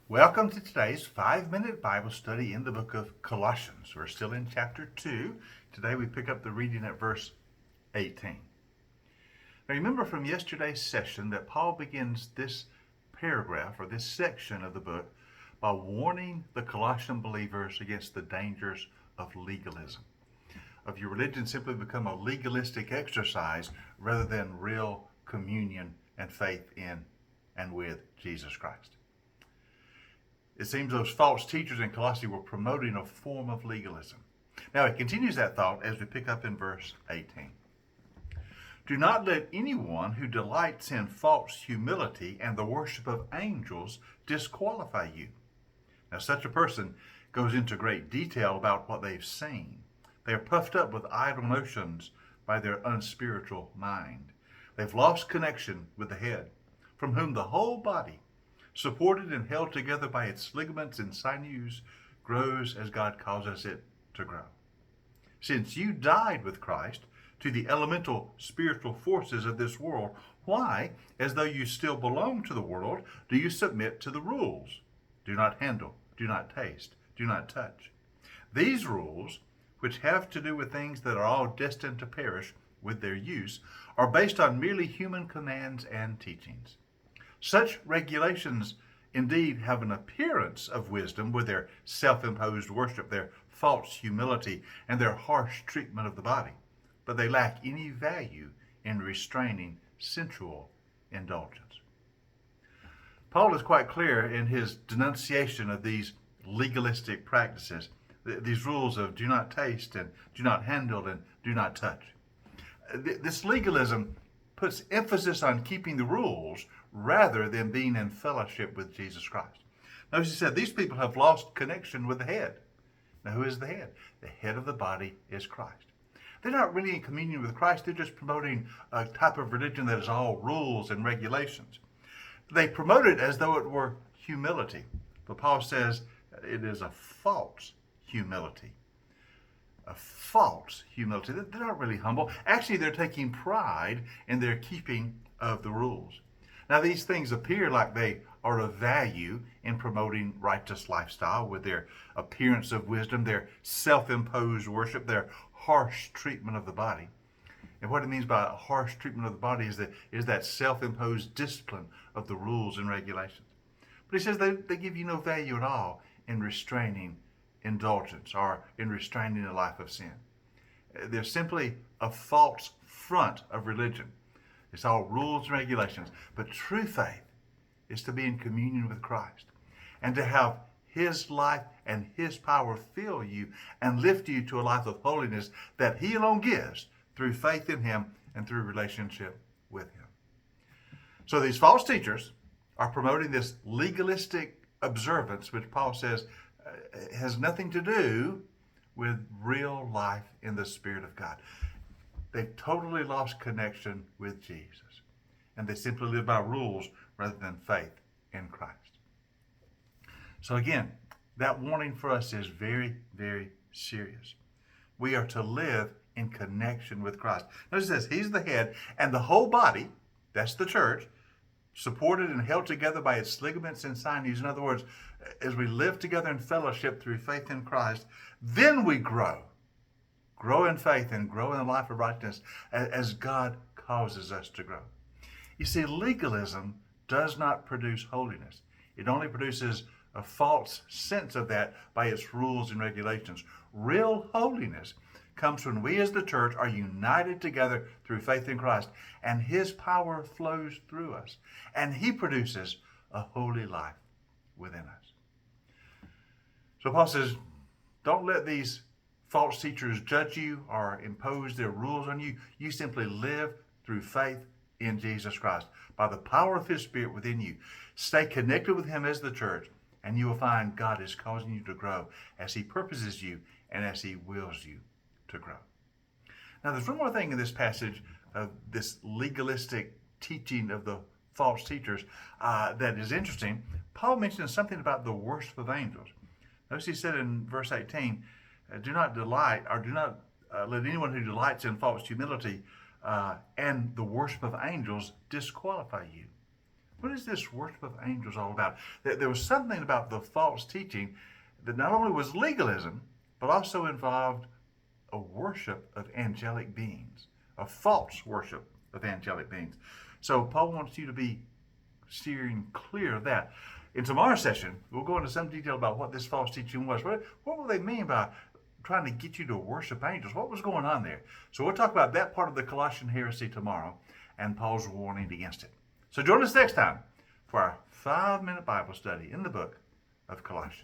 Welcome to today's 5-minute Bible study in the book of Colossians. We're still in chapter 2. Today we pick up the reading at verse 18. Now remember from yesterday's session that Paul begins this paragraph or this section of the book by warning the Colossian believers against the dangers of legalism, of your religion simply become a legalistic exercise rather than real communion and faith in and with Jesus Christ. It seems those false teachers in Colossae were promoting a form of legalism. Now it continues that thought as we pick up in verse 18. Do not let anyone who delights in false humility and the worship of angels disqualify you. Now such a person goes into great detail about what they've seen. They are puffed up with idle notions by their unspiritual mind. They've lost connection with the head, from whom the whole body, supported and held together by its ligaments and sinews, grows as God causes it to grow. Since you died with Christ to the elemental spiritual forces of this world, why, as though you still belong to the world, do you submit to the rules? Do not handle, do not taste, do not touch. These rules, which have to do with things that are all destined to perish with their use, are based on merely human commands and teachings. Such regulations indeed have an appearance of wisdom with their self-imposed worship, their false humility, and their harsh treatment of the body, but they lack any value in restraining sensual indulgence. Paul is quite clear in his denunciation of these legalistic practices, these rules of do not taste and do not handle and do not touch. This legalism puts emphasis on keeping the rules rather than being in fellowship with Jesus Christ. Notice he said these people have lost connection with the head. Now who is the head? The head of the body is Christ. They're not really in communion with Christ. They're just promoting a type of religion that is all rules and regulations. They promote it as though it were humility. But Paul says it is a false humility. A false humility. They're not really humble. Actually, they're taking pride in their keeping of the rules. Now, these things appear like they are of value in promoting righteous lifestyle with their appearance of wisdom, their self-imposed worship, their harsh treatment of the body. And what it means by harsh treatment of the body is that self-imposed discipline of the rules and regulations. But he says they give you no value at all in restraining indulgence or in restraining a life of sin. They're simply a false front of religion. It's all rules and regulations. But true faith is to be in communion with Christ and to have His life and His power fill you and lift you to a life of holiness that He alone gives through faith in Him and through relationship with Him. So these false teachers are promoting this legalistic observance, which Paul says has nothing to do with real life in the Spirit of God. They've totally lost connection with Jesus, and they simply live by rules rather than faith in Christ. So again, that warning for us is very, very serious. We are to live in connection with Christ. Notice it says He's the head, and the whole body, that's the church, supported and held together by its ligaments and sinews. In other words, as we live together in fellowship through faith in Christ, then we grow in faith and grow in the life of righteousness as God causes us to grow. You see, legalism does not produce holiness. It only produces a false sense of that by its rules and regulations. Real holiness comes when we as the church are united together through faith in Christ, and His power flows through us, and He produces a holy life within us. So Paul says, don't let these false teachers judge you or impose their rules on you. You simply live through faith in Jesus Christ by the power of His Spirit within you. Stay connected with Him as the church, and you will find God is causing you to grow as He purposes you and as He wills you to grow. Now, there's one more thing in this passage of this legalistic teaching of the false teachers that is interesting. Paul mentions something about the worship of angels. Notice he said in verse 18, do not delight or do not let anyone who delights in false humility and the worship of angels disqualify you. What is this worship of angels all about? There was something about the false teaching that not only was legalism, but also involved a worship of angelic beings, a false worship of angelic beings. So Paul wants you to be steering clear of that. In tomorrow's session, we'll go into some detail about what this false teaching was. What will they mean by trying to get you to worship angels? What was going on there? So we'll talk about that part of the Colossian heresy tomorrow and Paul's warning against it. So join us next time for our 5-minute Bible study in the book of Colossians.